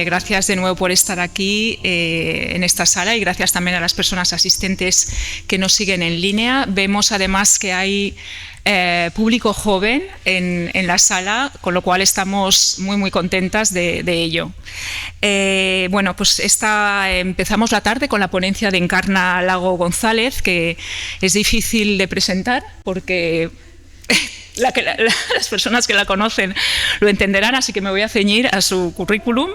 Gracias de nuevo por estar aquí en esta sala y gracias también a las personas asistentes que nos siguen en línea. Vemos además que hay público joven en la sala, con lo cual estamos muy contentas de ello. Bueno, pues empezamos la tarde con la ponencia de Encarna Lago González, que es difícil de presentar porque las personas que la conocen lo entenderán, así que me voy a ceñir a su currículum.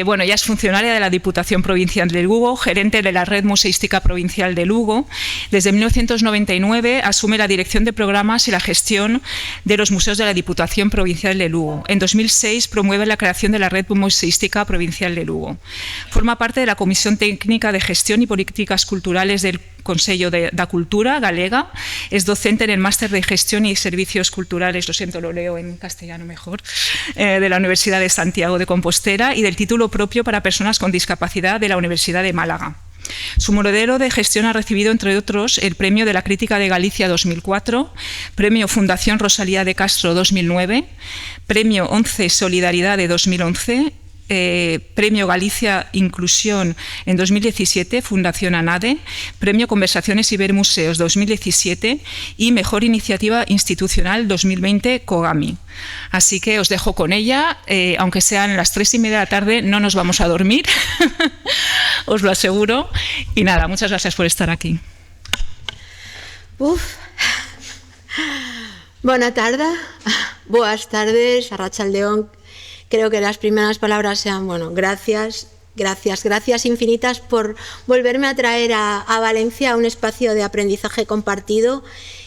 Bueno, ella es funcionaria de la Diputación Provincial de Lugo, gerente de la Red Museística Provincial de Lugo. Desde 1999 asume la dirección de programas y la gestión de los museos de la Diputación Provincial de Lugo. En 2006 promueve la creación de la Red Museística Provincial de Lugo. Forma parte de la Comisión Técnica de Gestión y Políticas Culturales del Consello da Cultura Galega. Es docente en el Máster de Gestión y Servicios Culturales, lo siento, lo leo en castellano mejor, de la Universidad de Santiago de Compostela y del título propio para personas con discapacidad de la Universidad de Málaga. Su modelo de gestión ha recibido, entre otros, el Premio de la Crítica de Galicia 2004, Premio Fundación Rosalía de Castro 2009, Premio 11 Solidaridad de 2011, Premio Galicia Inclusión en 2017, Fundación ANADE, Premio Conversaciones y Ver Museos 2017 y Mejor Iniciativa Institucional 2020, COGAMI. Así que os dejo con ella, aunque sean las 3:30 de la tarde, no nos vamos a dormir, os lo aseguro. Y nada, muchas gracias por estar aquí. Buenas tardes, Arratsaldeon. Creo que las primeras palabras sean, bueno, gracias infinitas por volverme a traer a Valencia a un espacio de aprendizaje compartido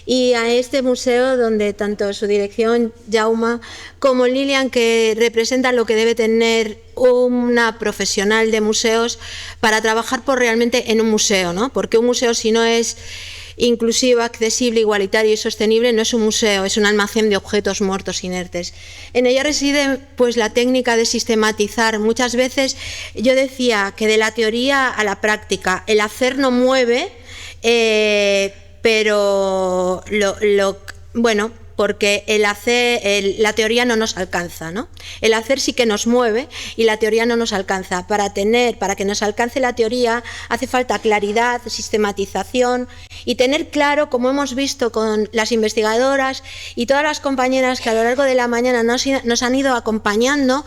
y a este museo donde tanto su dirección, Jaume, como Lilian, que representan lo que debe tener una profesional de museos para trabajar realmente en un museo, ¿no? Porque un museo, si no es inclusivo, accesible, igualitario y sostenible, no es un museo, es un almacén de objetos muertos inertes. En ella reside pues la técnica de sistematizar. Muchas veces yo decía que de la teoría a la práctica el hacer no mueve, pero bueno, porque la teoría no nos alcanza, ¿no? El hacer sí que nos mueve y la teoría no nos alcanza. Para que nos alcance la teoría hace falta claridad, sistematización y tener claro, como hemos visto con las investigadoras y todas las compañeras que a lo largo de la mañana nos han ido acompañando,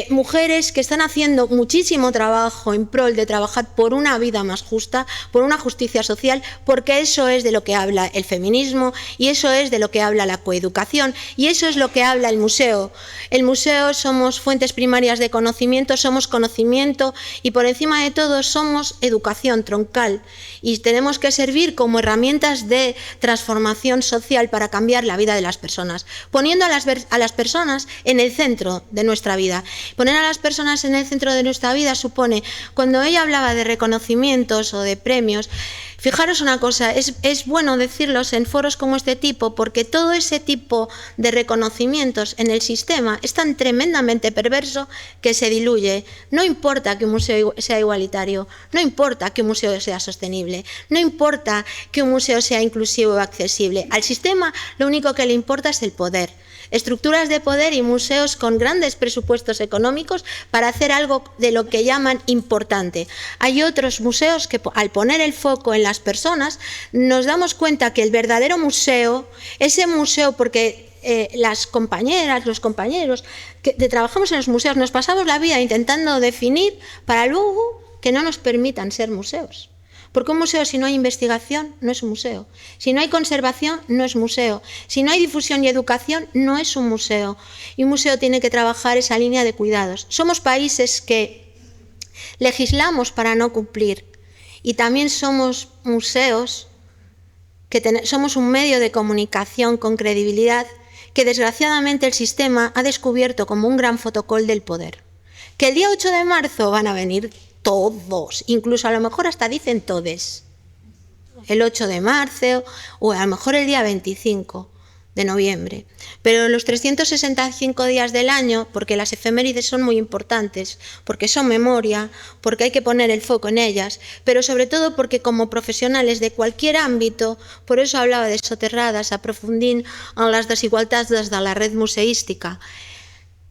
mujeres que están haciendo muchísimo trabajo en pro de trabajar por una vida más justa, por una justicia social, porque eso es de lo que habla el feminismo y eso es de lo que habla la coeducación y eso es lo que habla el museo. El museo somos fuentes primarias de conocimiento, somos conocimiento y por encima de todo somos educación troncal y tenemos que servir como herramientas de transformación social para cambiar la vida de las personas, poniendo a las personas en el centro de nuestra vida. Poner a las personas en el centro de nuestra vida supone, cuando ella hablaba de reconocimientos o de premios, fijaros una cosa, es bueno decirlos en foros como este tipo porque todo ese tipo de reconocimientos en el sistema es tan tremendamente perverso que se diluye. No importa que un museo sea igualitario, no importa que un museo sea sostenible, no importa que un museo sea inclusivo o accesible. Al sistema lo único que le importa es el poder. Estructuras de poder y museos con grandes presupuestos económicos para hacer algo de lo que llaman importante. Hay otros museos que al poner el foco en las personas nos damos cuenta que el verdadero museo, ese museo porque las compañeras, los compañeros que trabajamos en los museos nos pasamos la vida intentando definir para luego que no nos permitan ser museos. Porque un museo, si no hay investigación, no es un museo. Si no hay conservación, no es museo. Si no hay difusión y educación, no es un museo. Y un museo tiene que trabajar esa línea de cuidados. Somos países que legislamos para no cumplir. Y también somos museos, somos un medio de comunicación con credibilidad que desgraciadamente el sistema ha descubierto como un gran fotocol del poder. Que el día 8 de marzo van a venir todos, incluso a lo mejor hasta dicen todes, el 8 de marzo o a lo mejor el día 25 de noviembre, pero los 365 días del año, porque las efemérides son muy importantes, porque son memoria, porque hay que poner el foco en ellas, pero sobre todo porque como profesionales de cualquier ámbito, por eso hablaba de soterradas, aprofundint en les desigualtats des de la red museística,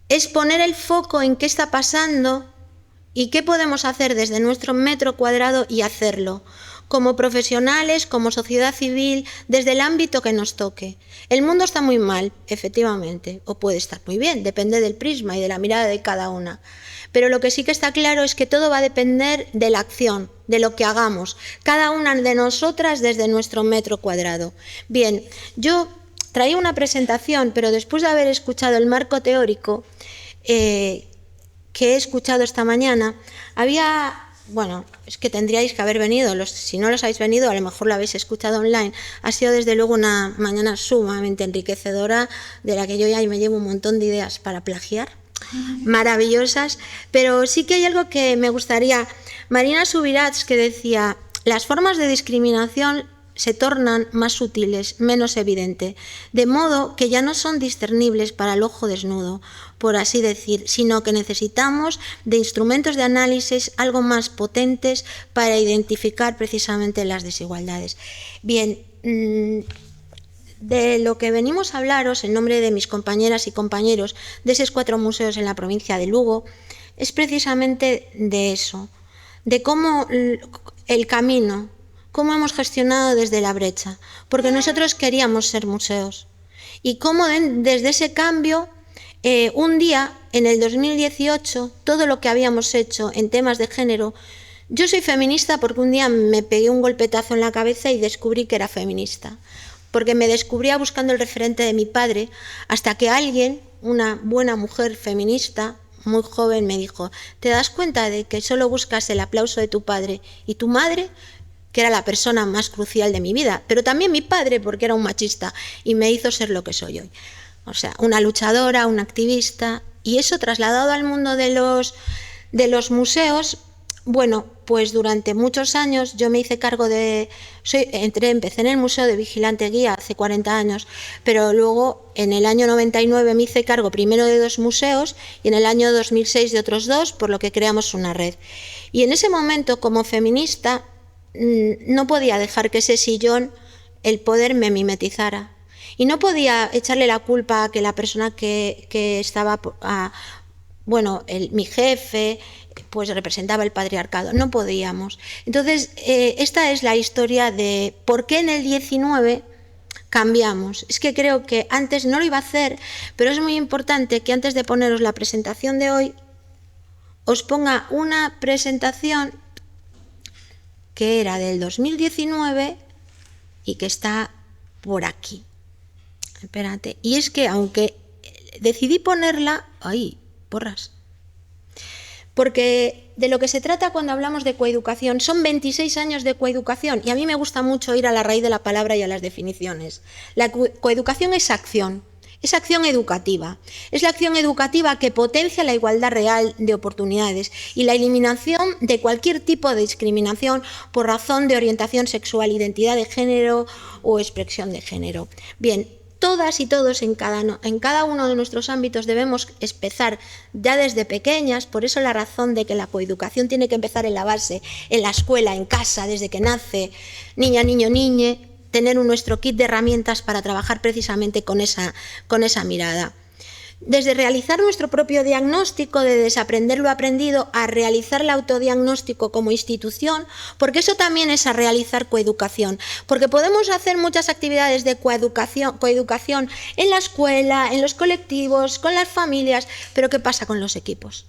es poner el foco en qué está pasando y qué podemos hacer desde nuestro metro cuadrado y hacerlo, como profesionales, como sociedad civil, desde el ámbito que nos toque. El mundo está muy mal, efectivamente, o puede estar muy bien, depende del prisma y de la mirada de cada una. Pero lo que sí que está claro es que todo va a depender de la acción, de lo que hagamos, cada una de nosotras desde nuestro metro cuadrado. Bien, yo traía una presentación, pero después de haber escuchado el marco teórico que he escuchado esta mañana, bueno, es que tendríais que haber venido, si no los habéis venido, a lo mejor lo habéis escuchado online. Ha sido desde luego una mañana sumamente enriquecedora, de la que yo ya me llevo un montón de ideas para plagiar, maravillosas, pero sí que hay algo que me gustaría. Marina Subirats, que decía, las formas de discriminación se tornan más sutiles, menos evidentes, de modo que ya no son discernibles para el ojo desnudo, por así decir, sino que necesitamos de instrumentos de análisis algo más potentes para identificar precisamente las desigualdades. Bien, de lo que venimos a hablaros en nombre de mis compañeras y compañeros de esos 4 museos en la provincia de Lugo, es precisamente de eso, de cómo el camino, cómo hemos gestionado desde la brecha, porque nosotros queríamos ser museos, y cómo desde ese cambio, un día, en el 2018, todo lo que habíamos hecho en temas de género. Yo soy feminista porque un día me pegué un golpetazo en la cabeza y descubrí que era feminista, porque me descubría buscando el referente de mi padre, hasta que alguien, una buena mujer feminista, muy joven, me dijo, ¿te das cuenta de que solo buscas el aplauso de tu padre y tu madre, que era la persona más crucial de mi vida, pero también mi padre, porque era un machista y me hizo ser lo que soy hoy? O sea, una luchadora, una activista, y eso trasladado al mundo de los museos. Bueno, pues durante muchos años yo me hice cargo empecé en el Museo de Vigilante Guía hace 40 años, pero luego en el año 99 me hice cargo primero de 2 museos y en el año 2006 de otros 2, por lo que creamos una red. Y en ese momento, como feminista, no podía dejar que ese sillón, el poder, me mimetizara. Y no podía echarle la culpa a que la persona que estaba, mi jefe, pues representaba el patriarcado. No podíamos. Entonces, esta es la historia de por qué en el 19 cambiamos. Es que creo que antes no lo iba a hacer, pero es muy importante que antes de poneros la presentación de hoy, os ponga una presentación que era del 2019 y que está por aquí. Espérate. Y es que aunque decidí ponerla... ¡Ay, porras! Porque de lo que se trata cuando hablamos de coeducación, son 26 años de coeducación, y a mí me gusta mucho ir a la raíz de la palabra y a las definiciones. La coeducación es acción educativa. Es la acción educativa que potencia la igualdad real de oportunidades y la eliminación de cualquier tipo de discriminación por razón de orientación sexual, identidad de género o expresión de género. Bien, todas y todos en cada uno de nuestros ámbitos debemos empezar ya desde pequeñas, por eso la razón de que la coeducación tiene que empezar en la base, en la escuela, en casa, desde que nace, niña, niño, niñe, tener nuestro kit de herramientas para trabajar precisamente con esa mirada. Desde realizar nuestro propio diagnóstico, de desaprender lo aprendido, a realizar el autodiagnóstico como institución, porque eso también es a realizar coeducación, porque podemos hacer muchas actividades de coeducación en la escuela, en los colectivos, con las familias, pero ¿qué pasa con los equipos?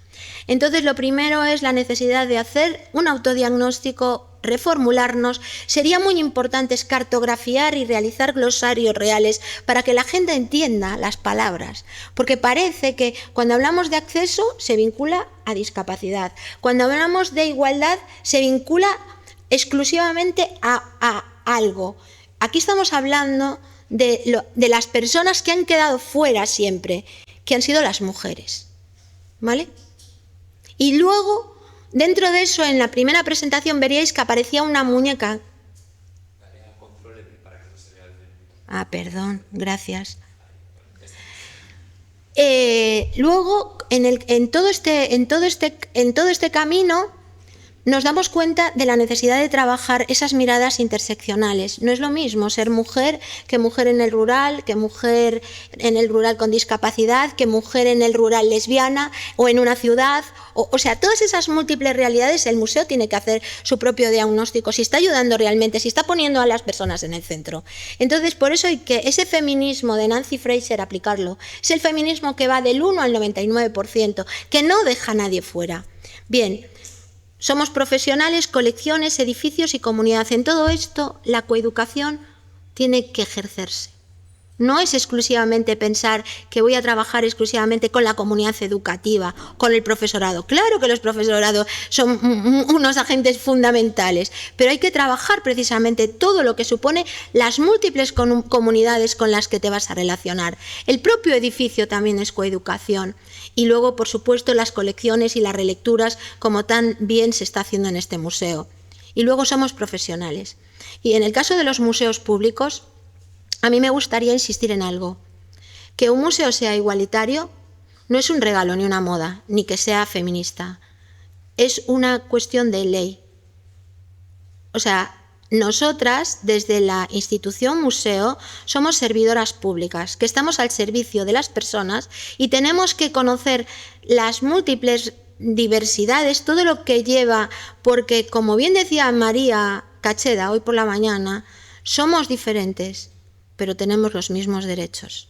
Entonces, lo primero es la necesidad de hacer un autodiagnóstico, reformularnos. Sería muy importante cartografiar y realizar glosarios reales para que la gente entienda las palabras, porque parece que cuando hablamos de acceso se vincula a discapacidad, cuando hablamos de igualdad se vincula exclusivamente a algo. Aquí estamos hablando de las personas que han quedado fuera siempre, que han sido las mujeres, ¿vale? Y luego, dentro de eso, en la primera presentación veríais que aparecía una muñeca. Perdón, gracias. Luego, en todo este camino, nos damos cuenta de la necesidad de trabajar esas miradas interseccionales. No es lo mismo ser mujer que mujer en el rural con discapacidad, que mujer en el rural lesbiana o en una ciudad. O sea, todas esas múltiples realidades el museo tiene que hacer su propio diagnóstico, si está ayudando realmente, si está poniendo a las personas en el centro. Entonces, por eso hay que ese feminismo de Nancy Fraser aplicarlo. Es el feminismo que va del 1 al 99%, que no deja a nadie fuera. Bien. Somos profesionales, colecciones, edificios y comunidad. En todo esto, la coeducación tiene que ejercerse. No es exclusivamente pensar que voy a trabajar exclusivamente con la comunidad educativa, con el profesorado. Claro que los profesorados son unos agentes fundamentales, pero hay que trabajar precisamente todo lo que supone las múltiples comunidades con las que te vas a relacionar. El propio edificio también es coeducación. Y luego, por supuesto, las colecciones y las relecturas, como tan bien se está haciendo en este museo. Y luego somos profesionales. Y en el caso de los museos públicos, a mí me gustaría insistir en algo. Que un museo sea igualitario no es un regalo ni una moda, ni que sea feminista. Es una cuestión de ley. O sea, nosotras, desde la institución museo, somos servidoras públicas, que estamos al servicio de las personas y tenemos que conocer las múltiples diversidades, todo lo que lleva, porque, como bien decía María Cacheda hoy por la mañana, somos diferentes, pero tenemos los mismos derechos.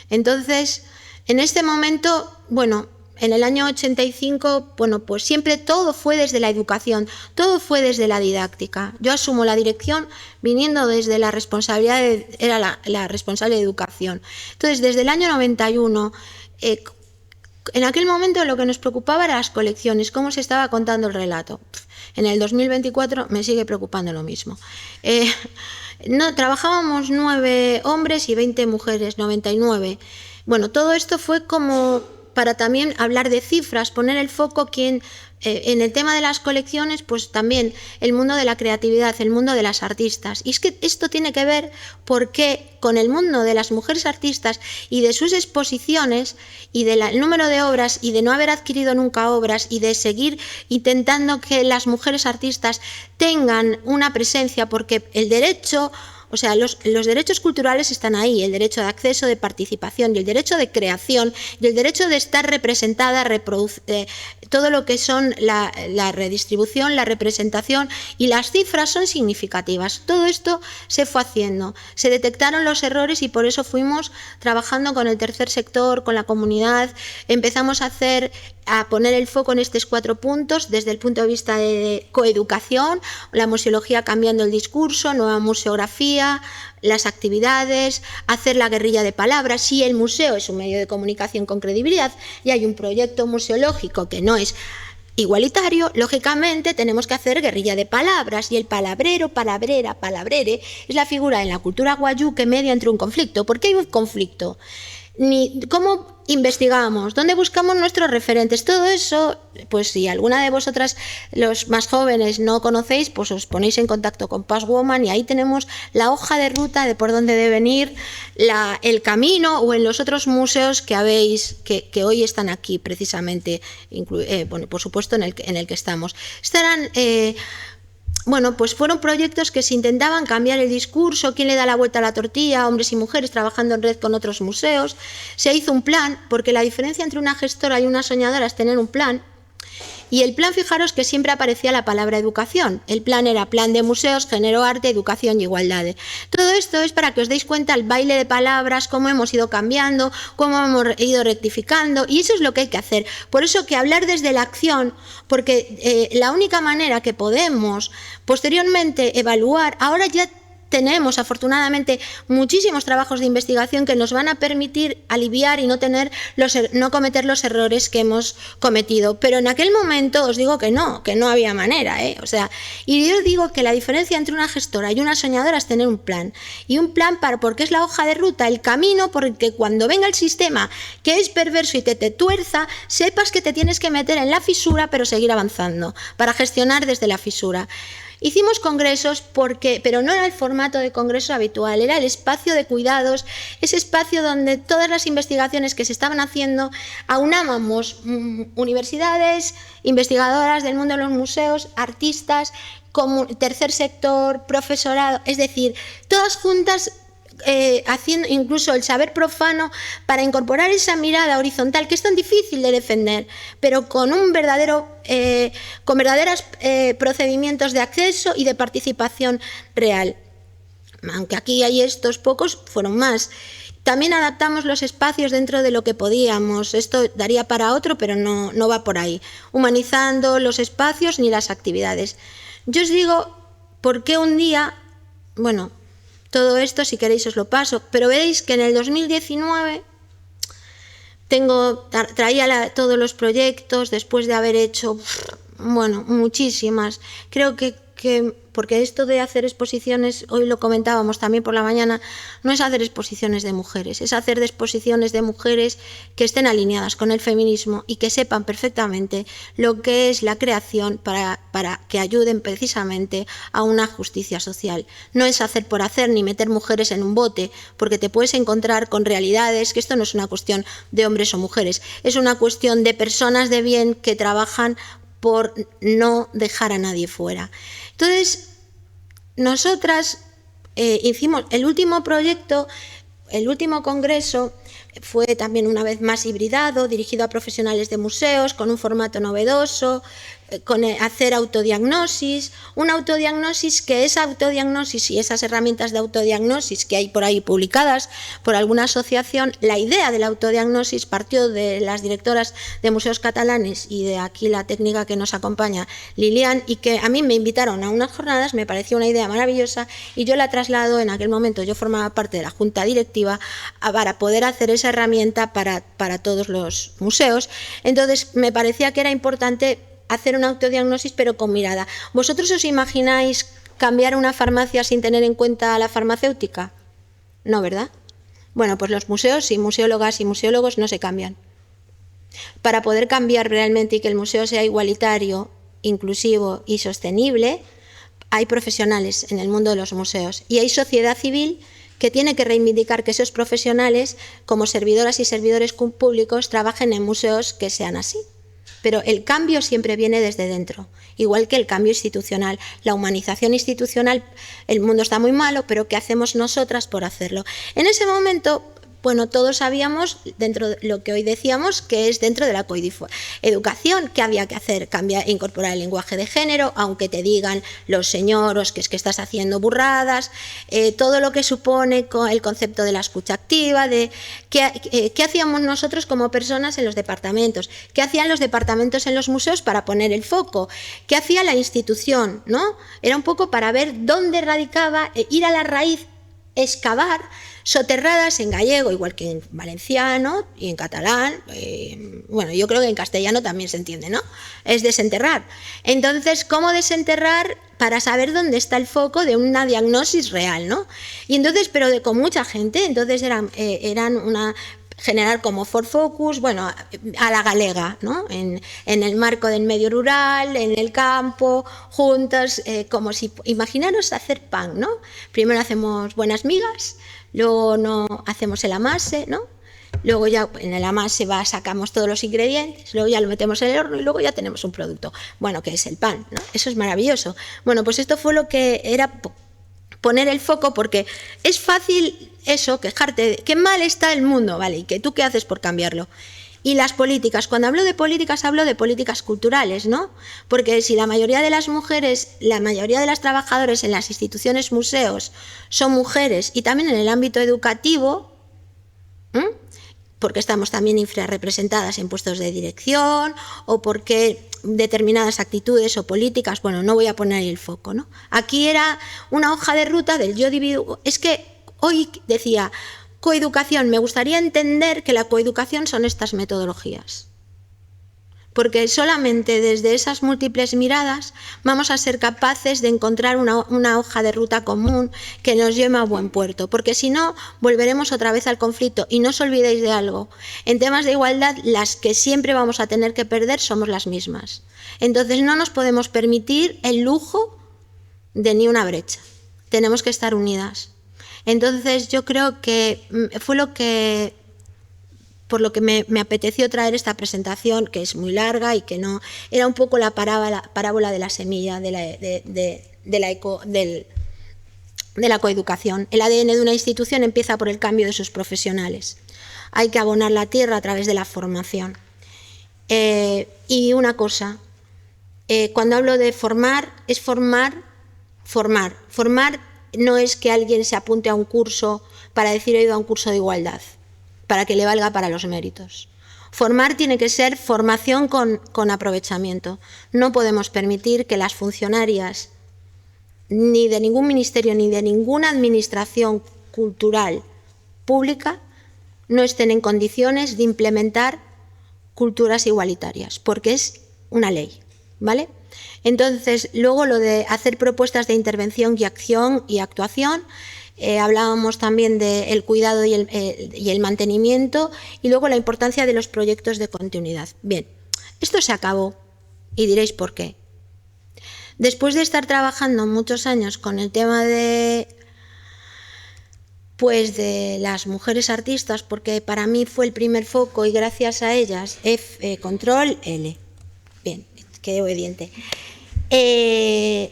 Entonces, en este momento, bueno, en el año 85, bueno, pues siempre todo fue desde la educación, todo fue desde la didáctica. Yo asumo la dirección viniendo desde la responsabilidad, era la responsable de educación. Entonces, desde el año 91, en aquel momento lo que nos preocupaba eran las colecciones, cómo se estaba contando el relato. En el 2024 me sigue preocupando lo mismo. No, trabajábamos 9 hombres y 20 mujeres, 99. Bueno, todo esto fue como para también hablar de cifras, poner el foco en el tema de las colecciones, pues también el mundo de la creatividad, el mundo de las artistas. Y es que esto tiene que ver porque con el mundo de las mujeres artistas y de sus exposiciones y del número de obras y de no haber adquirido nunca obras y de seguir intentando que las mujeres artistas tengan una presencia, porque el derecho... O sea, los derechos culturales están ahí, el derecho de acceso, de participación y el derecho de creación y el derecho de estar representada, todo lo que son la redistribución, la representación, y las cifras son significativas. Todo esto se fue haciendo, se detectaron los errores y por eso fuimos trabajando con el tercer sector, con la comunidad, empezamos a poner el foco en estos 4 puntos desde el punto de vista de coeducación, la museología cambiando el discurso, nueva museografía, las actividades, hacer la guerrilla de palabras. Si el museo es un medio de comunicación con credibilidad y hay un proyecto museológico que no es igualitario, lógicamente tenemos que hacer guerrilla de palabras, y el palabrero, palabrera, palabrere es la figura en la cultura guayú que media entre un conflicto. ¿Por qué hay un conflicto? ¿Cómo investigamos? ¿Dónde buscamos nuestros referentes? Todo eso, pues si alguna de vosotras, los más jóvenes, no conocéis, pues os ponéis en contacto con Passwoman y ahí tenemos la hoja de ruta de por dónde deben ir, el camino, o en los otros museos que que hoy están aquí precisamente, bueno, por supuesto en el que estamos. Estarán... Bueno, pues fueron proyectos que se intentaban cambiar el discurso, quién le da la vuelta a la tortilla, hombres y mujeres trabajando en red con otros museos. Se hizo un plan, porque la diferencia entre una gestora y una soñadora es tener un plan. Y el plan, fijaros que siempre aparecía la palabra educación. El plan era plan de museos, género, arte, educación y igualdad. Todo esto es para que os deis cuenta el baile de palabras, cómo hemos ido cambiando, cómo hemos ido rectificando, y eso es lo que hay que hacer. Por eso que hablar desde la acción, porque la única manera que podemos posteriormente evaluar, ahora ya tenemos afortunadamente muchísimos trabajos de investigación que nos van a permitir aliviar y no cometer los errores que hemos cometido, pero en aquel momento os digo que no había manera, O sea, y yo digo que la diferencia entre una gestora y una soñadora es tener un plan, y un plan porque es la hoja de ruta, el camino, porque cuando venga el sistema que es perverso y te tuerza, sepas que te tienes que meter en la fisura pero seguir avanzando para gestionar desde la fisura. Hicimos congresos pero no era el formato de congreso habitual, era el espacio de cuidados, ese espacio donde todas las investigaciones que se estaban haciendo aunábamos universidades, investigadoras del mundo de los museos, artistas, tercer sector, profesorado, es decir, todas juntas haciendo incluso el saber profano para incorporar esa mirada horizontal que es tan difícil de defender, pero con verdaderos procedimientos de acceso y de participación real. Aunque aquí hay estos pocos, fueron más. También adaptamos los espacios dentro de lo que podíamos. Esto daría para otro, pero no va por ahí. Humanizando los espacios ni las actividades. Yo os digo por qué un día, bueno, todo esto si queréis os lo paso, pero veréis que en el 2019 traía todos los proyectos después de haber hecho, bueno, muchísimas. Creo que porque esto de hacer exposiciones, hoy lo comentábamos también por la mañana, no es hacer exposiciones de mujeres, es hacer exposiciones de mujeres que estén alineadas con el feminismo y que sepan perfectamente lo que es la creación para que ayuden precisamente a una justicia social. No es hacer por hacer ni meter mujeres en un bote, porque te puedes encontrar con realidades, que esto no es una cuestión de hombres o mujeres, es una cuestión de personas de bien que trabajan por no dejar a nadie fuera. Entonces, nosotras hicimos el último proyecto, el último congreso, fue también una vez más hibridado, dirigido a profesionales de museos, con un formato novedoso, con hacer autodiagnosis, una autodiagnosis que esa autodiagnosis y esas herramientas de autodiagnosis que hay por ahí publicadas por alguna asociación, la idea de la autodiagnosis partió de las directoras de museos catalanes y de aquí la técnica que nos acompaña, Lilian, y que a mí me invitaron a unas jornadas, me pareció una idea maravillosa y yo la traslado en aquel momento, yo formaba parte de la junta directiva para poder hacer esa herramienta para todos los museos. Entonces me parecía que era importante hacer una autodiagnosis pero con mirada. ¿Vosotros os imagináis cambiar una farmacia sin tener en cuenta a la farmacéutica? No, ¿verdad? Bueno, pues los museos y museólogas y museólogos no se cambian. Para poder cambiar realmente y que el museo sea igualitario, inclusivo y sostenible, hay profesionales en el mundo de los museos y hay sociedad civil que tiene que reivindicar que esos profesionales, como servidoras y servidores públicos, trabajen en museos que sean así. Pero el cambio siempre viene desde dentro, igual que el cambio institucional. La humanización institucional, el mundo está muy malo, pero ¿qué hacemos nosotras por hacerlo? En ese momento, bueno, todos sabíamos, dentro de lo que hoy decíamos, que es dentro de la coeducación, que había que hacer, incorporar el lenguaje de género, aunque te digan los señoros que es que estás haciendo burradas, todo lo que supone el concepto de la escucha activa, de qué hacíamos nosotros como personas en los departamentos, qué hacían los departamentos en los museos para poner el foco, qué hacía la institución, ¿no? Era un poco para ver dónde radicaba, ir a la raíz, excavar, soterradas en gallego, igual que en valenciano y en catalán, bueno, yo creo que en castellano también se entiende, ¿no? Es desenterrar. Entonces, ¿cómo desenterrar para saber dónde está el foco de una diagnosis real, ¿no? Y entonces, pero con mucha gente, entonces eran generar como for focus, bueno, a la galega, ¿no? En el marco del medio rural, en el campo, juntas, como si, imaginaros hacer pan, ¿no? Primero hacemos buenas migas, luego no hacemos el amase, ¿no? Luego ya en el amase sacamos todos los ingredientes, luego ya lo metemos en el horno y luego ya tenemos un producto, bueno, que es el pan, ¿no? Eso es maravilloso. Bueno, pues esto fue lo que era poner el foco, porque es fácil eso, quejarte de qué mal está el mundo, ¿vale? ¿Y que tú qué haces por cambiarlo? Y las políticas, cuando hablo de políticas culturales, ¿no? Porque si la mayoría de las mujeres, la mayoría de las trabajadoras en las instituciones, museos, son mujeres, y también en el ámbito educativo, porque estamos también infrarrepresentadas en puestos de dirección, o porque determinadas actitudes o políticas, bueno, no voy a poner ahí el foco, ¿no? Aquí era una hoja de ruta del yo divido. Es que hoy decía coeducación, me gustaría entender que la coeducación son estas metodologías, porque solamente desde esas múltiples miradas vamos a ser capaces de encontrar una hoja de ruta común que nos lleve a buen puerto, porque si no, volveremos otra vez al conflicto. Y no os olvidéis de algo, en temas de igualdad, las que siempre vamos a tener que perder somos las mismas. Entonces no nos podemos permitir el lujo de ni una brecha. Tenemos que estar unidas. Entonces yo creo que fue por lo que me apeteció traer esta presentación, que es muy larga y que no era un poco la parábola de la semilla de la coeducación. El ADN de una institución empieza por el cambio de sus profesionales. Hay que abonar la tierra a través de la formación. Y una cosa, cuando hablo de formar, es formar. Formar no es que alguien se apunte a un curso para decir he ido a un curso de igualdad, para que le valga para los méritos. Formar tiene que ser formación con aprovechamiento. No podemos permitir que las funcionarias ni de ningún ministerio ni de ninguna administración cultural pública no estén en condiciones de implementar culturas igualitarias, porque es una ley, ¿vale? Entonces, luego lo de hacer propuestas de intervención y acción y actuación, hablábamos también del cuidado y el mantenimiento, y luego la importancia de los proyectos de continuidad. Bien, esto se acabó y diréis por qué. Después de estar trabajando muchos años con el tema de las mujeres artistas, porque para mí fue el primer foco y gracias a ellas, control L. Bien, quedé obediente.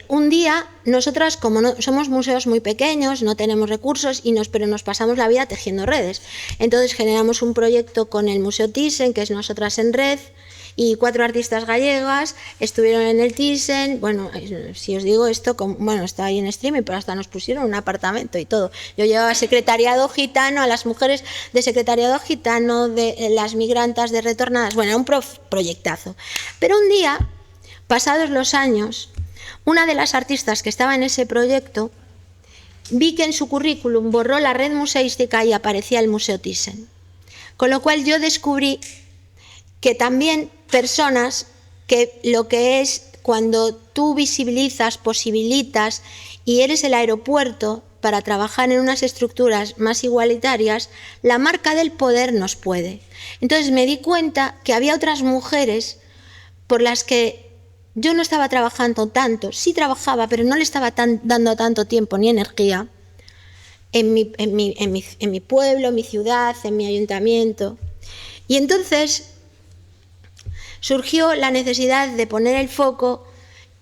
Un día, nosotras, como no, somos museos muy pequeños, no tenemos recursos, pero nos pasamos la vida tejiendo redes. Entonces generamos un proyecto con el Museo Thyssen, que es Nosotras en Red, y 4 artistas gallegas estuvieron en el Thyssen. Bueno, si os digo esto, está ahí en streaming, pero hasta nos pusieron un apartamento y todo. Yo llevaba secretariado gitano, a las mujeres de secretariado gitano, de las migrantas de retornadas. Bueno, era un proyectazo. Pero un día, pasados los años, una de las artistas que estaba en ese proyecto, vi que en su currículum borró la red museística y aparecía el Museo Thyssen. Con lo cual yo descubrí que también personas, que lo que es cuando tú visibilizas, posibilitas y eres el aeropuerto para trabajar en unas estructuras más igualitarias, la marca del poder nos puede. Entonces me di cuenta que había otras mujeres por las que yo no estaba trabajando tanto, sí trabajaba, pero no le estaba dando tanto tiempo ni energía en mi pueblo, en mi ciudad, en mi ayuntamiento. Y entonces surgió la necesidad de poner el foco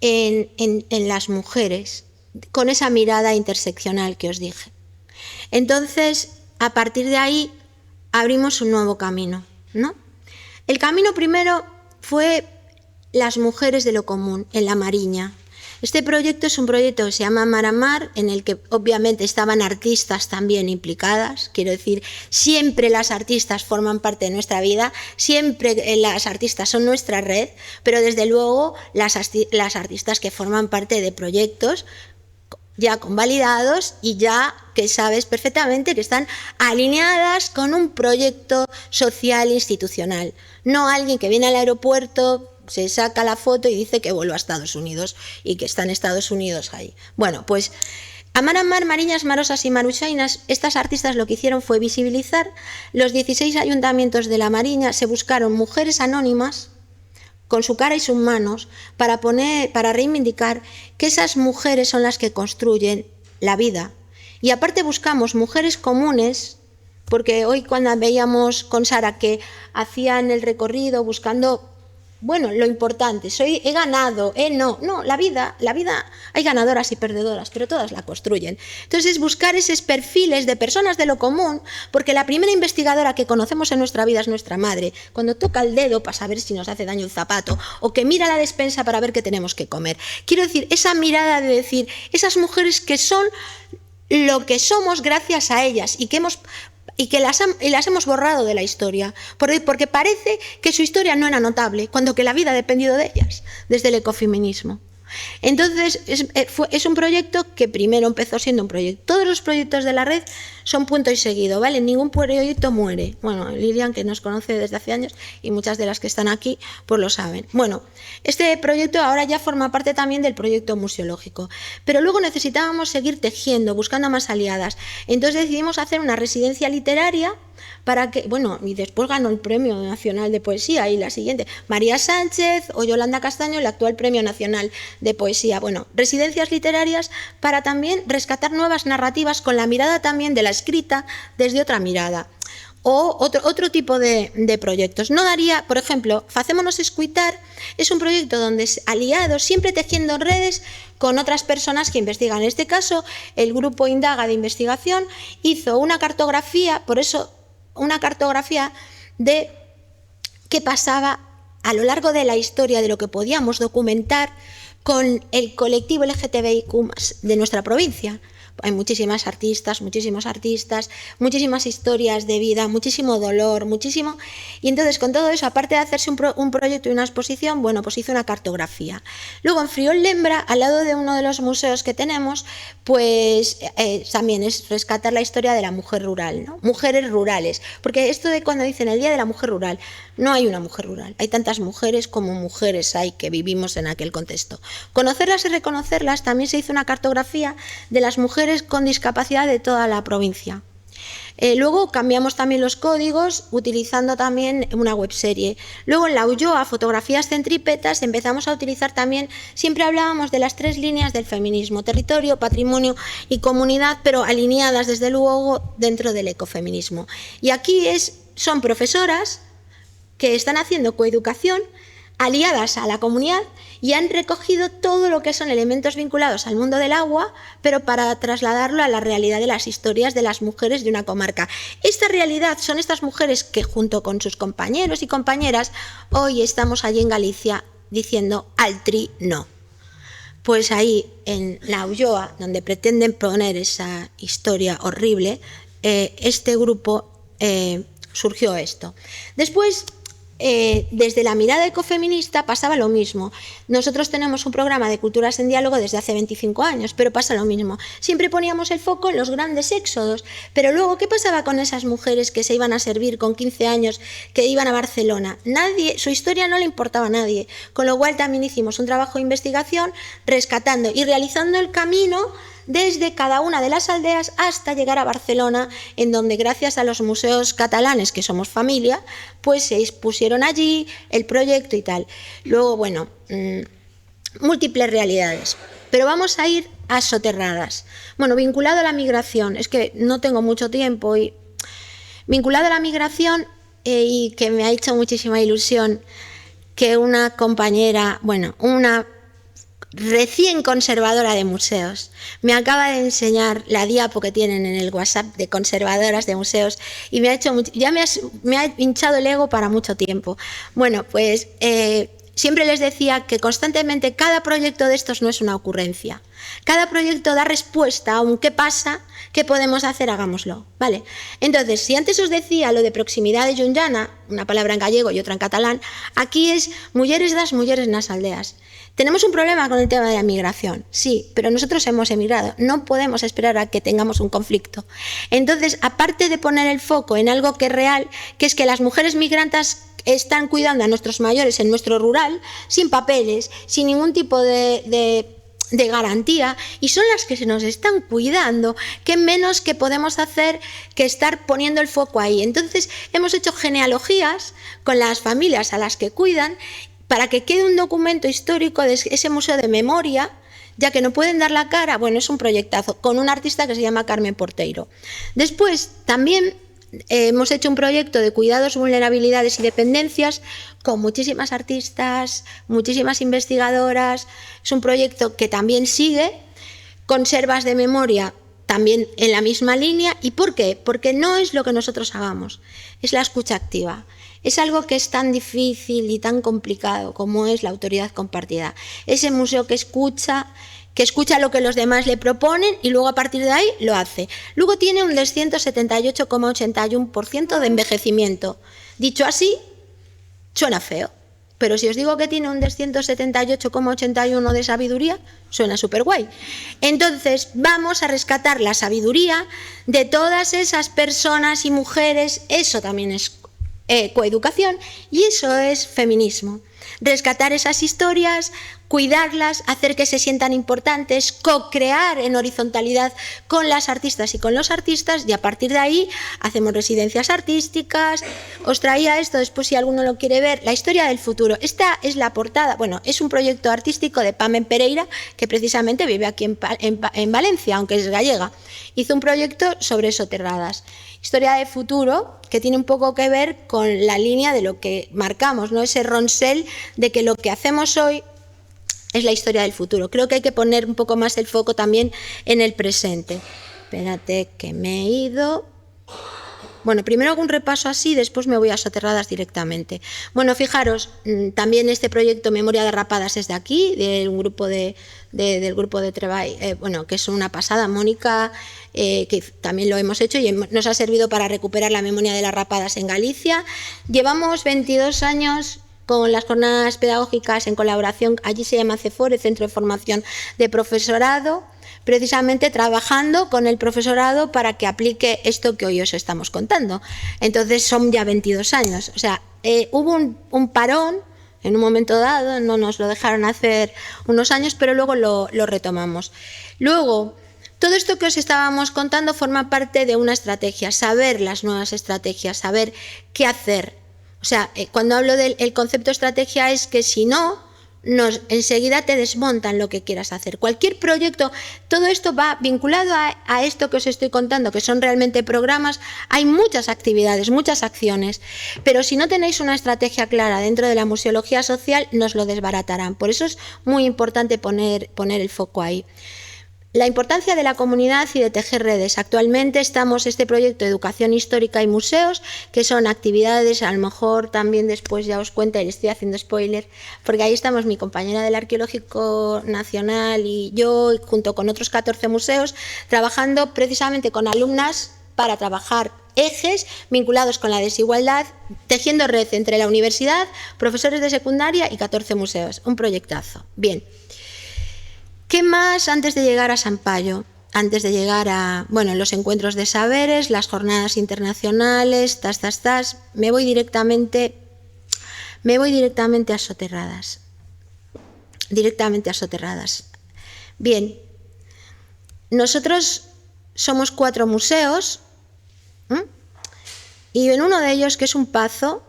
en las mujeres, con esa mirada interseccional que os dije. Entonces, a partir de ahí, abrimos un nuevo camino, ¿no? El camino primero fue las mujeres de lo común, en la Mariña. Este proyecto es un proyecto que se llama Mar a Mar, en el que obviamente estaban artistas también implicadas. Quiero decir, siempre las artistas forman parte de nuestra vida, siempre las artistas son nuestra red, pero desde luego las artistas que forman parte de proyectos ya convalidados y ya que sabes perfectamente que están alineadas con un proyecto social institucional. No alguien que viene al aeropuerto, se saca la foto y dice que vuelve a Estados Unidos y que está en Estados Unidos ahí. Bueno, pues a Mar, Mariñas, Marosas y Maruxainas, estas artistas lo que hicieron fue visibilizar los 16 ayuntamientos de la Mariña. Se buscaron mujeres anónimas con su cara y sus manos para reivindicar que esas mujeres son las que construyen la vida. Y aparte buscamos mujeres comunes, porque hoy cuando veíamos con Sara que hacían el recorrido buscando, bueno, lo importante, he ganado, no, la vida, hay ganadoras y perdedoras, pero todas la construyen. Entonces, buscar esos perfiles de personas de lo común, porque la primera investigadora que conocemos en nuestra vida es nuestra madre, cuando toca el dedo para saber si nos hace daño un zapato, o que mira la despensa para ver qué tenemos que comer. Quiero decir, esa mirada de decir, esas mujeres que son lo que somos gracias a ellas y que las hemos borrado de la historia, porque parece que su historia no era notable, cuando que la vida ha dependido de ellas, desde el ecofeminismo. Entonces, es un proyecto que primero empezó siendo un proyecto. Todos los proyectos de la red son punto y seguido, ¿vale? Ningún proyecto muere. Bueno, Lilian, que nos conoce desde hace años, y muchas de las que están aquí, pues lo saben. Bueno, este proyecto ahora ya forma parte también del proyecto museológico. Pero luego necesitábamos seguir tejiendo, buscando más aliadas. Entonces decidimos hacer una residencia literaria para que, bueno, y después ganó el Premio Nacional de Poesía, y la siguiente, María Sánchez o Yolanda Castaño, el actual Premio Nacional de Poesía. Bueno, residencias literarias para también rescatar nuevas narrativas con la mirada también de la escrita desde otra mirada. O otro tipo de proyectos. No daría, por ejemplo, Facémonos Escuitar es un proyecto donde aliados, siempre tejiendo redes con otras personas que investigan. En este caso, el grupo Indaga de investigación hizo una cartografía, por eso una cartografía de qué pasaba a lo largo de la historia, de lo que podíamos documentar con el colectivo LGTBIQ+ de nuestra provincia. Hay muchísimos artistas, muchísimas historias de vida, muchísimo dolor, muchísimo... Y entonces, con todo eso, aparte de hacerse un proyecto y una exposición, bueno, pues hizo una cartografía. Luego, en Friol-Lembra, al lado de uno de los museos que tenemos, pues también es rescatar la historia de la mujer rural, ¿no? Mujeres rurales. Porque esto de cuando dicen el Día de la Mujer Rural, no hay una mujer rural. Hay tantas mujeres como mujeres hay que vivimos en aquel contexto. Conocerlas y reconocerlas, también se hizo una cartografía de las mujeres con discapacidad de toda la provincia. Luego cambiamos también los códigos utilizando también una webserie. Luego en la Ulloa, Fotografías Centrípetas, empezamos a utilizar también, siempre hablábamos de las 3 líneas del feminismo: territorio, patrimonio y comunidad, pero alineadas desde luego dentro del ecofeminismo. Y aquí son profesoras que están haciendo coeducación aliadas a la comunidad y han recogido todo lo que son elementos vinculados al mundo del agua, pero para trasladarlo a la realidad de las historias de las mujeres de una comarca. Esta realidad son estas mujeres que, junto con sus compañeros y compañeras, hoy estamos allí en Galicia diciendo al tri no. Pues ahí, en la Ulloa, donde pretenden poner esa historia horrible, este grupo surgió esto. Después, desde la mirada ecofeminista pasaba lo mismo. Nosotros tenemos un programa de Culturas en Diálogo desde hace 25 años, pero pasa lo mismo. Siempre poníamos el foco en los grandes éxodos, pero luego, ¿qué pasaba con esas mujeres que se iban a servir con 15 años, que iban a Barcelona? Nadie, su historia no le importaba a nadie, con lo cual también hicimos un trabajo de investigación rescatando y realizando el camino desde cada una de las aldeas hasta llegar a Barcelona, en donde, gracias a los museos catalanes, que somos familia, pues se expusieron allí el proyecto y tal. Luego, bueno, múltiples realidades, pero vamos a ir a soterradas. Bueno, vinculado a la migración, es que no tengo mucho tiempo, y vinculado a la migración, y que me ha hecho muchísima ilusión que una compañera, bueno, una recién conservadora de museos, me acaba de enseñar la diapo que tienen en el WhatsApp de conservadoras de museos, y me ha hinchado el ego para mucho tiempo. Bueno, pues siempre les decía que constantemente cada proyecto de estos no es una ocurrencia. Cada proyecto da respuesta a un qué pasa, qué podemos hacer, hagámoslo, ¿vale? Entonces, si antes os decía lo de proximidad de Junllana, una palabra en gallego y otra en catalán, aquí es mulleres das mulleres nas aldeas. Tenemos un problema con el tema de la migración, sí, pero nosotros hemos emigrado, no podemos esperar a que tengamos un conflicto. Entonces, aparte de poner el foco en algo que es real, que es que las mujeres migrantes están cuidando a nuestros mayores en nuestro rural, sin papeles, sin ningún tipo de garantía, y son las que se nos están cuidando, ¿qué menos que podemos hacer que estar poniendo el foco ahí? Entonces, hemos hecho genealogías con las familias a las que cuidan, para que quede un documento histórico de ese museo de memoria, ya que no pueden dar la cara. Bueno, es un proyectazo, con una artista que se llama Carmen Porteiro. Después, también hemos hecho un proyecto de cuidados, vulnerabilidades y dependencias con muchísimas artistas, muchísimas investigadoras. Es un proyecto que también sigue, conservas de memoria también en la misma línea. ¿Y por qué? Porque no es lo que nosotros hagamos, es la escucha activa. Es algo que es tan difícil y tan complicado como es la autoridad compartida. Ese museo que escucha lo que los demás le proponen y luego a partir de ahí lo hace. Luego tiene un 278,81% de envejecimiento. Dicho así, suena feo, pero si os digo que tiene un 278,81% de sabiduría, suena súper guay. Entonces, vamos a rescatar la sabiduría de todas esas personas y mujeres. Eso también es coeducación y eso es feminismo. Rescatar esas historias cuidarlas, hacer que se sientan importantes, co-crear en horizontalidad con las artistas y con los artistas, y a partir de ahí hacemos residencias artísticas. Os traía esto después si alguno lo quiere ver, la historia del futuro. Esta es la portada, bueno, es un proyecto artístico de Pamen Pereira, que precisamente vive aquí en Valencia, aunque es gallega. Hizo un proyecto sobre soterradas. Historia de futuro, que tiene un poco que ver con la línea de lo que marcamos, ¿no? Ese ronsel de que lo que hacemos hoy es la historia del futuro. Creo que hay que poner un poco más el foco también en el presente. Espérate que me he ido. Bueno, primero hago un repaso así, después me voy a soterradas directamente. Bueno, fijaros, también este proyecto Memoria de Rapadas es de aquí, del grupo de treball, bueno, que es una pasada, Mónica, que también lo hemos hecho y nos ha servido para recuperar la memoria de las rapadas en Galicia. Llevamos 22 años con las jornadas pedagógicas en colaboración, allí se llama CEFOR, el Centro de Formación de Profesorado, precisamente trabajando con el profesorado para que aplique esto que hoy os estamos contando. Entonces son ya 22 años. O sea, hubo un parón en un momento dado, no nos lo dejaron hacer unos años, pero luego lo retomamos. Luego, todo esto que os estábamos contando forma parte de una estrategia, saber las nuevas estrategias, saber qué hacer. O sea, cuando hablo del concepto estrategia es que si no, enseguida te desmontan lo que quieras hacer. Cualquier proyecto, todo esto va vinculado a esto que os estoy contando, que son realmente programas. Hay muchas actividades, muchas acciones, pero si no tenéis una estrategia clara dentro de la museología social, nos lo desbaratarán. Por eso es muy importante poner el foco ahí. La importancia de la comunidad y de tejer redes. Actualmente estamos este proyecto de educación histórica y museos, que son actividades, a lo mejor también después ya os cuento y le estoy haciendo spoiler, porque ahí estamos mi compañera del Arqueológico Nacional y yo, junto con otros 14 museos, trabajando precisamente con alumnas para trabajar ejes vinculados con la desigualdad, tejiendo red entre la universidad, profesores de secundaria y 14 museos. Un proyectazo. Bien. ¿Qué más antes de llegar a Sampaio? Antes de llegar a, bueno, los encuentros de saberes, las jornadas internacionales, me voy directamente a soterradas. Directamente a soterradas. Bien, nosotros somos 4 museos, y en uno de ellos, que es un pazo,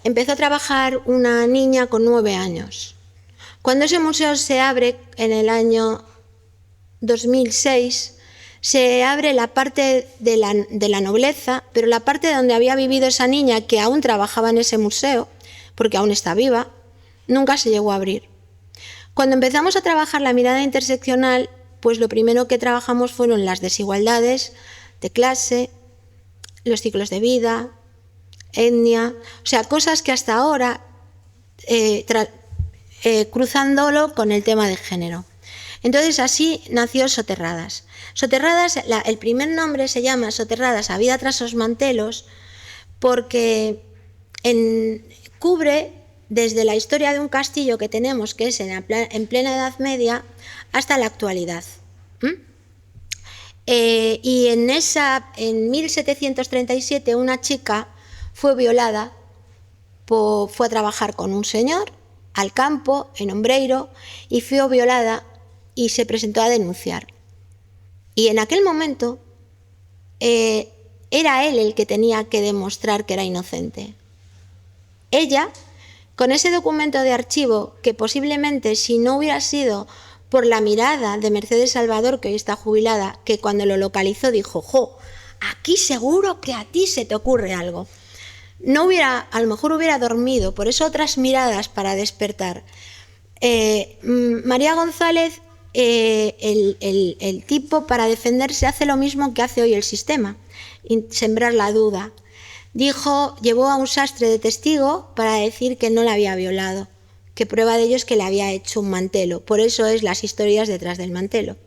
empezó a trabajar una niña con 9 años. Cuando ese museo se abre en el año 2006, se abre la parte de la nobleza, pero la parte donde había vivido esa niña, que aún trabajaba en ese museo, porque aún está viva, nunca se llegó a abrir. Cuando empezamos a trabajar la mirada interseccional, pues lo primero que trabajamos fueron las desigualdades de clase, los ciclos de vida, etnia, o sea, cosas que hasta ahora, cruzándolo con el tema de género. Entonces así nació Soterradas. Soterradas, el primer nombre se llama Soterradas a vida tras os mantelos, porque cubre desde la historia de un castillo que tenemos, que es en plena Edad Media, hasta la actualidad. Y en 1737 una chica fue violada, fue a trabajar con un señor al campo, en Ombreiro, y fue violada y se presentó a denunciar. Y en aquel momento era él el que tenía que demostrar que era inocente. Ella, con ese documento de archivo, que posiblemente si no hubiera sido por la mirada de Mercedes Salvador, que hoy está jubilada, que cuando lo localizó dijo, ¡jo! Aquí seguro que a ti se te ocurre algo. A lo mejor hubiera dormido, por eso otras miradas para despertar. María González, el tipo para defenderse hace lo mismo que hace hoy el sistema, sembrar la duda. Llevó a un sastre de testigo para decir que no la había violado, que prueba de ello es que le había hecho un mantelo, por eso es las historias detrás del mantelo.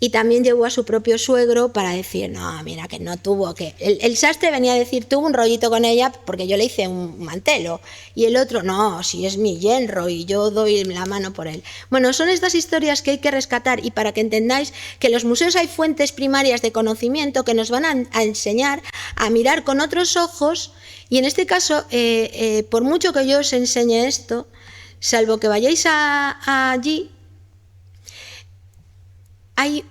Y también llevó a su propio suegro para decir, no, mira, que no tuvo que... El sastre venía a decir, tuvo un rollito con ella porque yo le hice un mantelo. Y el otro, no, si es mi yerno y yo doy la mano por él. Bueno, son estas historias que hay que rescatar y para que entendáis que en los museos hay fuentes primarias de conocimiento que nos van a enseñar a mirar con otros ojos. Y en este caso, por mucho que yo os enseñe esto, salvo que vayáis allí, hay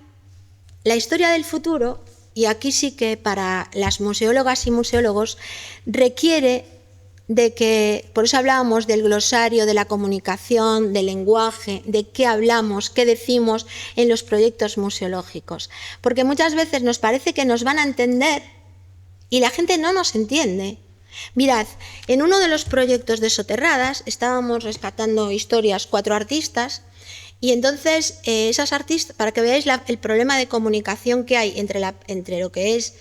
la historia del futuro, y aquí sí que para las museólogas y museólogos requiere de que, por eso hablábamos del glosario, de la comunicación, del lenguaje, de qué hablamos, qué decimos en los proyectos museológicos. Porque muchas veces nos parece que nos van a entender y la gente no nos entiende. Mirad, en uno de los proyectos de Soterradas estábamos rescatando historias 4 artistas. Y entonces, esas artistas, para que veáis el problema de comunicación que hay entre lo que es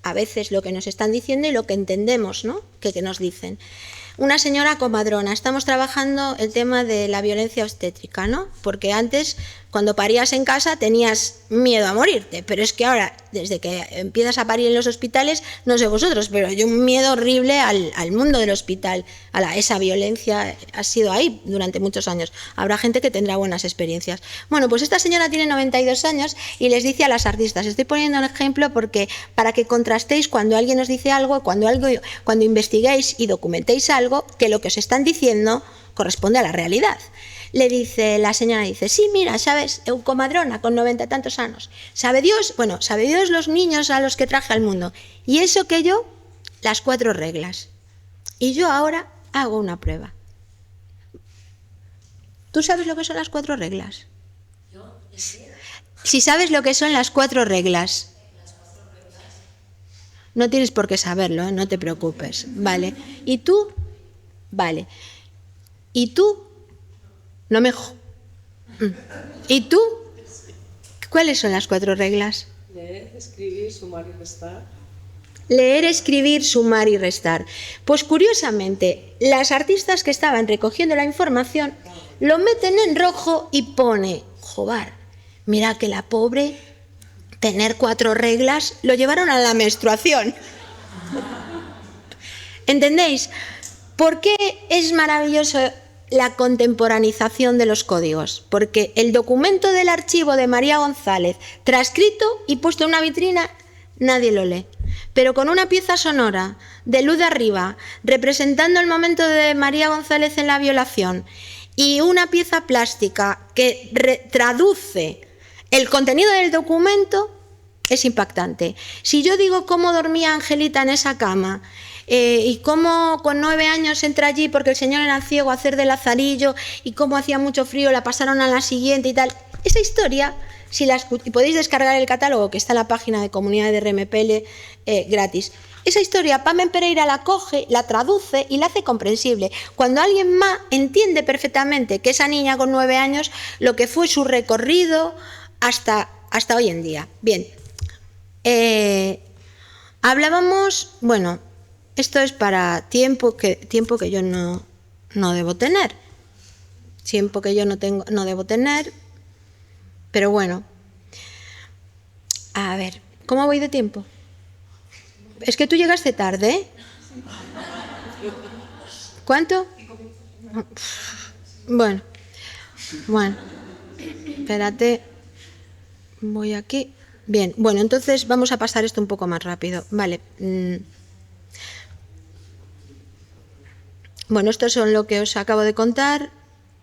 a veces lo que nos están diciendo y lo que entendemos, ¿no? que nos dicen. Una señora comadrona, estamos trabajando el tema de la violencia obstétrica, ¿no? Porque antes, cuando parías en casa, tenías miedo a morirte, pero es que ahora, desde que empiezas a parir en los hospitales, no sé vosotros, pero hay un miedo horrible al mundo del hospital, esa violencia ha sido ahí durante muchos años. Habrá gente que tendrá buenas experiencias. Bueno, pues esta señora tiene 92 años y les dice a las artistas, estoy poniendo un ejemplo porque para que contrastéis cuando alguien os dice algo, cuando investiguéis y documentéis algo, que lo que os están diciendo corresponde a la realidad. Le dice, la señora dice, sí, mira, sabes, comadrona con 90 y tantos años, sabe Dios los niños a los que traje al mundo, y eso que yo, las 4 reglas, y yo ahora hago una prueba. ¿Tú sabes lo que son las 4 reglas? Si sabes lo que son las 4 reglas, no tienes por qué saberlo, no te preocupes, ¿vale? ¿Y tú? Vale. ¿Y tú? No me... ¿Y tú? ¿Cuáles son las 4 reglas? Leer, escribir, sumar y restar. Leer, escribir, sumar y restar. Pues curiosamente, las artistas que estaban recogiendo la información lo meten en rojo y pone, joder, mira que la pobre, tener 4 reglas, lo llevaron a la menstruación. ¿Entendéis? ¿Por qué es maravilloso la contemporanización de los códigos? Porque el documento del archivo de María González, transcrito y puesto en una vitrina, nadie lo lee. Pero con una pieza sonora de luz de arriba, representando el momento de María González en la violación, y una pieza plástica que traduce el contenido del documento, es impactante. Si yo digo cómo dormía Angelita en esa cama, y cómo con 9 años entra allí porque el señor era ciego a hacer de lazarillo y cómo hacía mucho frío, la pasaron a la siguiente y tal. Esa historia, y podéis descargar el catálogo que está en la página de Comunidad de RMPL gratis. Esa historia Pamen Pereira la coge, la traduce y la hace comprensible. Cuando alguien más entiende perfectamente que esa niña con 9 años, lo que fue su recorrido hasta hoy en día. Bien, hablábamos, bueno, esto es para tiempo que yo no debo tener. Tiempo que yo no debo tener. Pero bueno. A ver, ¿cómo voy de tiempo? Es que tú llegaste tarde, ¿eh? ¿Cuánto? Bueno. Espérate. Voy aquí. Bien, bueno, entonces vamos a pasar esto un poco más rápido. Vale. Bueno, esto son lo que os acabo de contar.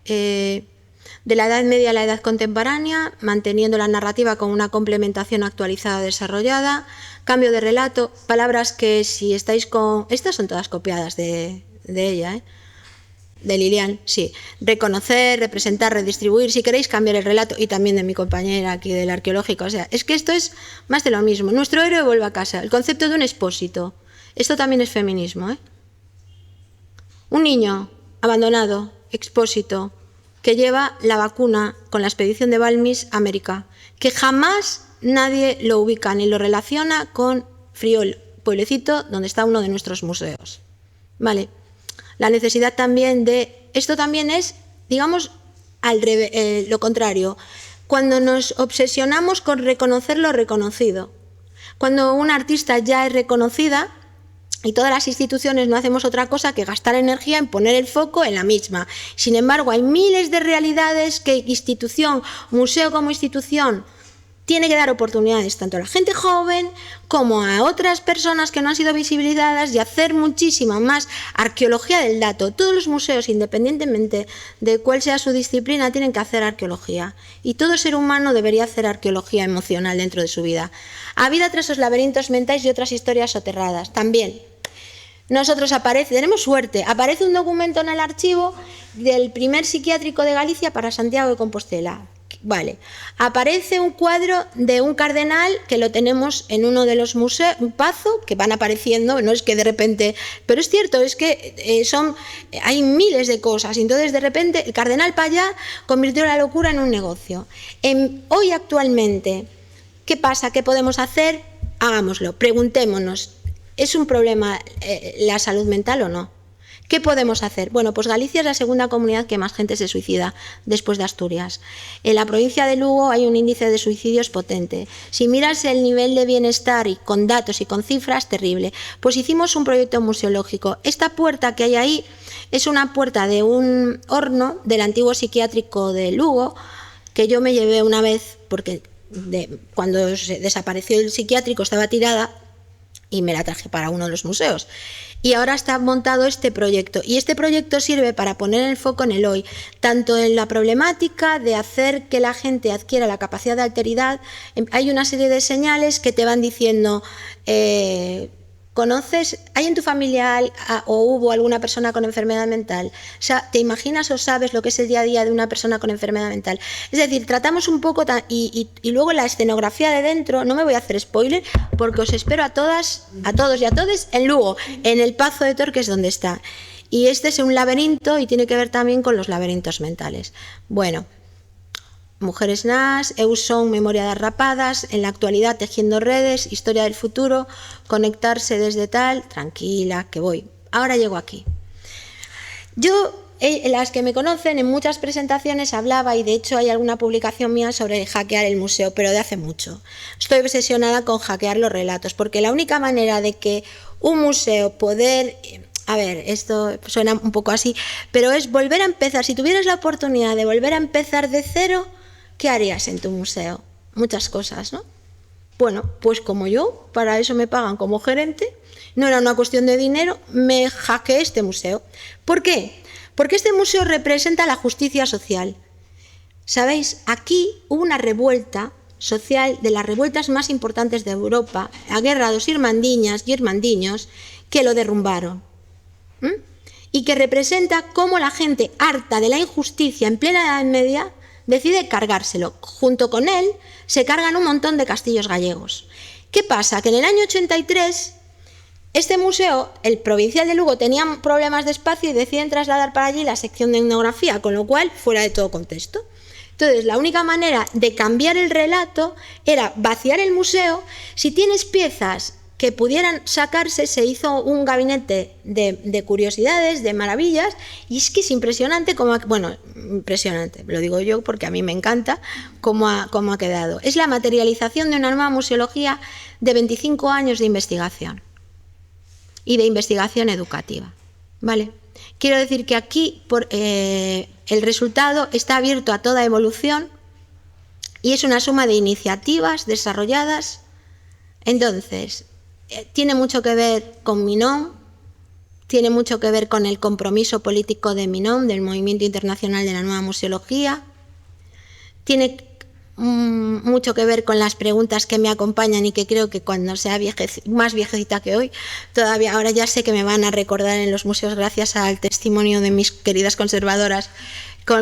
De la Edad Media a la Edad Contemporánea, manteniendo la narrativa con una complementación actualizada desarrollada, cambio de relato, palabras que si estáis con... Estas son todas copiadas de ella, de Lilian, sí. Reconocer, representar, redistribuir, si queréis cambiar el relato, y también de mi compañera aquí del arqueológico. O sea, es que esto es más de lo mismo. Nuestro héroe vuelve a casa, el concepto de un expósito. Esto también es feminismo, ¿eh? Un niño abandonado, expósito, que lleva la vacuna con la expedición de Balmis a América, que jamás nadie lo ubica ni lo relaciona con Friol, pueblecito donde está uno de nuestros museos. Vale. La necesidad también de... Esto también es, digamos, lo contrario. cuando nos obsesionamos con reconocer lo reconocido. Cuando una artista ya es reconocida y todas las instituciones no hacemos otra cosa que gastar energía en poner el foco en la misma. Sin embargo, hay miles de realidades que institución, museo como institución, tiene que dar oportunidades tanto a la gente joven como a otras personas que no han sido visibilizadas y hacer muchísima más arqueología del dato. Todos los museos, independientemente de cuál sea su disciplina, tienen que hacer arqueología. Y todo ser humano debería hacer arqueología emocional dentro de su vida. A vida tras los laberintos mentais y otras historias soterradas. También. Nosotros tenemos suerte, aparece un documento en el archivo del primer psiquiátrico de Galicia para Santiago de Compostela. Vale, aparece un cuadro de un cardenal que lo tenemos en uno de los museos, un pazo, que van apareciendo, no es que de repente, pero es cierto, es que hay miles de cosas, y entonces de repente el cardenal Payá convirtió la locura en un negocio. Hoy actualmente, ¿qué pasa? ¿Qué podemos hacer? Hagámoslo, preguntémonos, ¿es un problema la salud mental o no? ¿Qué podemos hacer? Bueno, pues Galicia es la segunda comunidad que más gente se suicida después de Asturias. En la provincia de Lugo hay un índice de suicidios potente. Si miras el nivel de bienestar y con datos y con cifras, terrible. Pues hicimos un proyecto museológico. Esta puerta que hay ahí es una puerta de un horno del antiguo psiquiátrico de Lugo que yo me llevé una vez porque cuando se desapareció el psiquiátrico estaba tirada y me la traje para uno de los museos. Y ahora está montado este proyecto. Y este proyecto sirve para poner el foco en el hoy, tanto en la problemática de hacer que la gente adquiera la capacidad de alteridad. Hay una serie de señales que te van diciendo, ¿conoces, hay en tu familia o hubo alguna persona con enfermedad mental? O sea, ¿te imaginas o sabes lo que es el día a día de una persona con enfermedad mental? Es decir, tratamos un poco, y luego la escenografía de dentro, no me voy a hacer spoiler, porque os espero a todas, a todos y a todes en Lugo, en el Pazo de Tor, que es donde está. Y este es un laberinto y tiene que ver también con los laberintos mentales. Bueno, Mujeres Nas, Eu son Memoria das Rapadas, en la actualidad tejiendo redes, historia del futuro, conectarse desde tal, tranquila, que voy. Ahora llego aquí. Yo, las que me conocen, en muchas presentaciones hablaba, y de hecho hay alguna publicación mía sobre hackear el museo, pero de hace mucho. Estoy obsesionada con hackear los relatos, porque la única manera de que un museo poder... A ver, esto suena un poco así, pero es volver a empezar. Si tuvieras la oportunidad de volver a empezar de cero, ¿qué harías en tu museo? Muchas cosas, ¿no? Bueno, pues como yo, para eso me pagan como gerente, no era una cuestión de dinero, me hackeé este museo. ¿Por qué? Porque este museo representa la justicia social. ¿Sabéis? Aquí hubo una revuelta social, de las revueltas más importantes de Europa, la guerra de los irmandiñas y irmandiños, que lo derrumbaron. Y que representa cómo la gente harta de la injusticia en plena Edad Media decide cargárselo. Junto con él se cargan un montón de castillos gallegos. ¿Qué pasa? Que en el año 83 este museo, el provincial de Lugo, tenía problemas de espacio y deciden trasladar para allí la sección de etnografía, con lo cual fuera de todo contexto. Entonces, la única manera de cambiar el relato era vaciar el museo. Si tienes piezas que pudieran sacarse, se hizo un gabinete de curiosidades, de maravillas, y es que es impresionante impresionante, lo digo yo porque a mí me encanta cómo ha quedado. Es la materialización de una nueva museología de 25 años de investigación y de investigación educativa, ¿vale? Quiero decir que aquí el resultado está abierto a toda evolución y es una suma de iniciativas desarrolladas. Entonces, tiene mucho que ver con MINOM, tiene mucho que ver con el compromiso político de MINOM, del Movimiento Internacional de la Nueva Museología, tiene mucho que ver con las preguntas que me acompañan y que creo que cuando sea más viejecita que hoy, todavía ahora ya sé que me van a recordar en los museos gracias al testimonio de mis queridas conservadoras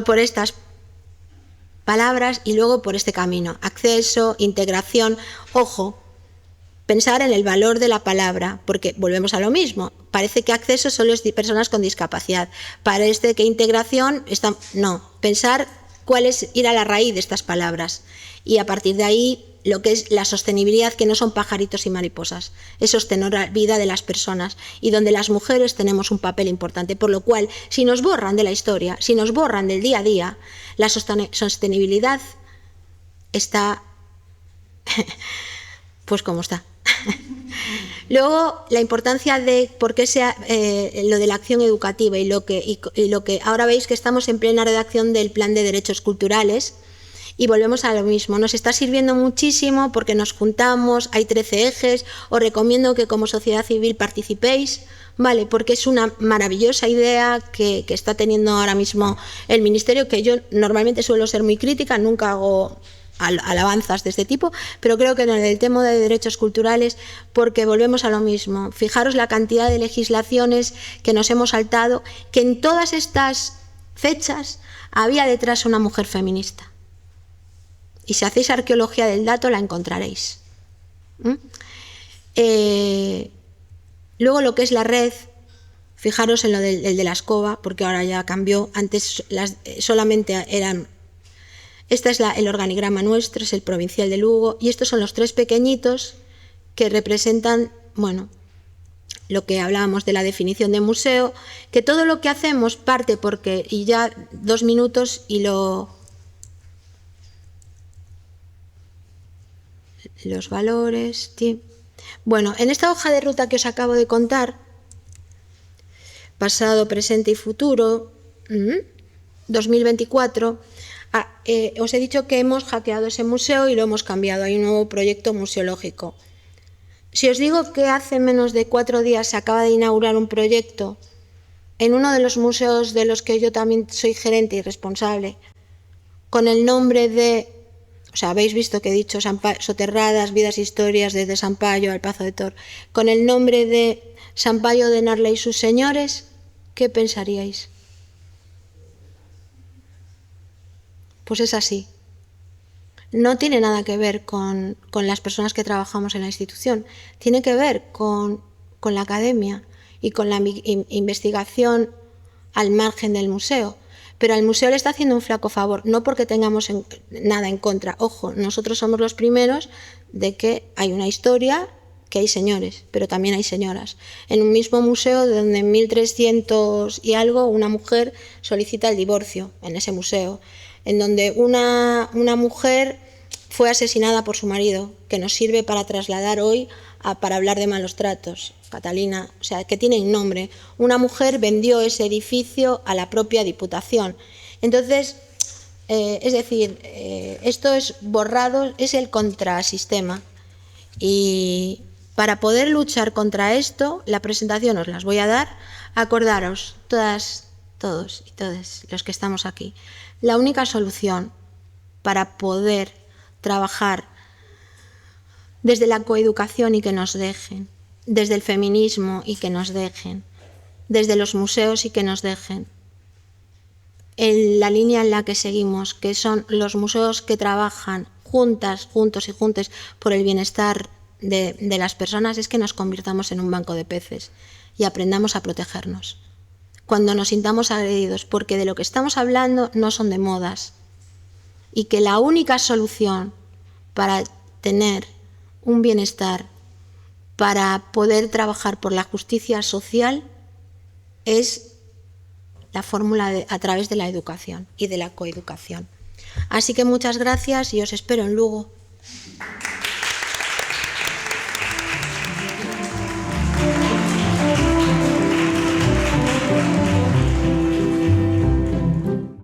por estas palabras y luego por este camino, acceso, integración, ojo, pensar en el valor de la palabra, porque volvemos a lo mismo. Parece que acceso solo es personas con discapacidad. Parece que integración no. Pensar cuál es ir a la raíz de estas palabras. Y a partir de ahí, lo que es la sostenibilidad, que no son pajaritos y mariposas. Es sostener la vida de las personas y donde las mujeres tenemos un papel importante. Por lo cual, si nos borran de la historia, si nos borran del día a día, la sostenibilidad está pues como está. Luego, la importancia de por qué sea lo de la acción educativa y lo que ahora veis que estamos en plena redacción del Plan de Derechos Culturales y volvemos a lo mismo. Nos está sirviendo muchísimo porque nos juntamos, hay 13 ejes, os recomiendo que como sociedad civil participéis, ¿vale? Porque es una maravillosa idea que está teniendo ahora mismo el Ministerio, que yo normalmente suelo ser muy crítica, nunca hago alabanzas de este tipo, pero creo que en el tema de derechos culturales, porque volvemos a lo mismo. Fijaros la cantidad de legislaciones que nos hemos saltado, que en todas estas fechas había detrás una mujer feminista. Y si hacéis arqueología del dato la encontraréis. Luego lo que es la red, fijaros en lo el de la escoba, porque ahora ya cambió, antes solamente eran... Este es el organigrama nuestro, es el provincial de Lugo, y estos son los 3 pequeñitos que representan, bueno, lo que hablábamos de la definición de museo, que todo lo que hacemos parte porque, y ya 2 minutos y los valores, bueno, en esta hoja de ruta que os acabo de contar, pasado, presente y futuro, 2024, os he dicho que hemos hackeado ese museo y lo hemos cambiado. Hay un nuevo proyecto museológico. Si os digo que hace menos de 4 días se acaba de inaugurar un proyecto en uno de los museos de los que yo también soy gerente y responsable, con el nombre de, o sea, habéis visto que he dicho soterradas, vidas e historias desde Sampaio al Pazo de Tor, con el nombre de Sampaio de Narla y sus señores, ¿qué pensaríais? Pues es así. No tiene nada que ver con las personas que trabajamos en la institución, tiene que ver con la academia y con la investigación al margen del museo. Pero al museo le está haciendo un flaco favor, no porque tengamos nada en contra. Ojo, nosotros somos los primeros de que hay una historia, que hay señores, pero también hay señoras. En un mismo museo donde en 1300 y algo una mujer solicita el divorcio, en ese museo, en donde una mujer fue asesinada por su marido, que nos sirve para trasladar hoy para hablar de malos tratos. Catalina, o sea, que tiene un nombre. Una mujer vendió ese edificio a la propia Diputación. Entonces, es decir, esto es borrado, es el contrasistema. Y para poder luchar contra esto, la presentación os las voy a dar. Acordaros, todas, todos y todas los que estamos aquí, la única solución para poder trabajar desde la coeducación y que nos dejen, desde el feminismo y que nos dejen, desde los museos y que nos dejen, en la línea en la que seguimos, que son los museos que trabajan juntas, juntos y juntes por el bienestar de las personas, es que nos convirtamos en un banco de peces y aprendamos a protegernos. Cuando nos sintamos agredidos, porque de lo que estamos hablando no son de modas, y que la única solución para tener un bienestar, para poder trabajar por la justicia social, es la fórmula a través de la educación y de la coeducación. Así que muchas gracias y os espero en Lugo.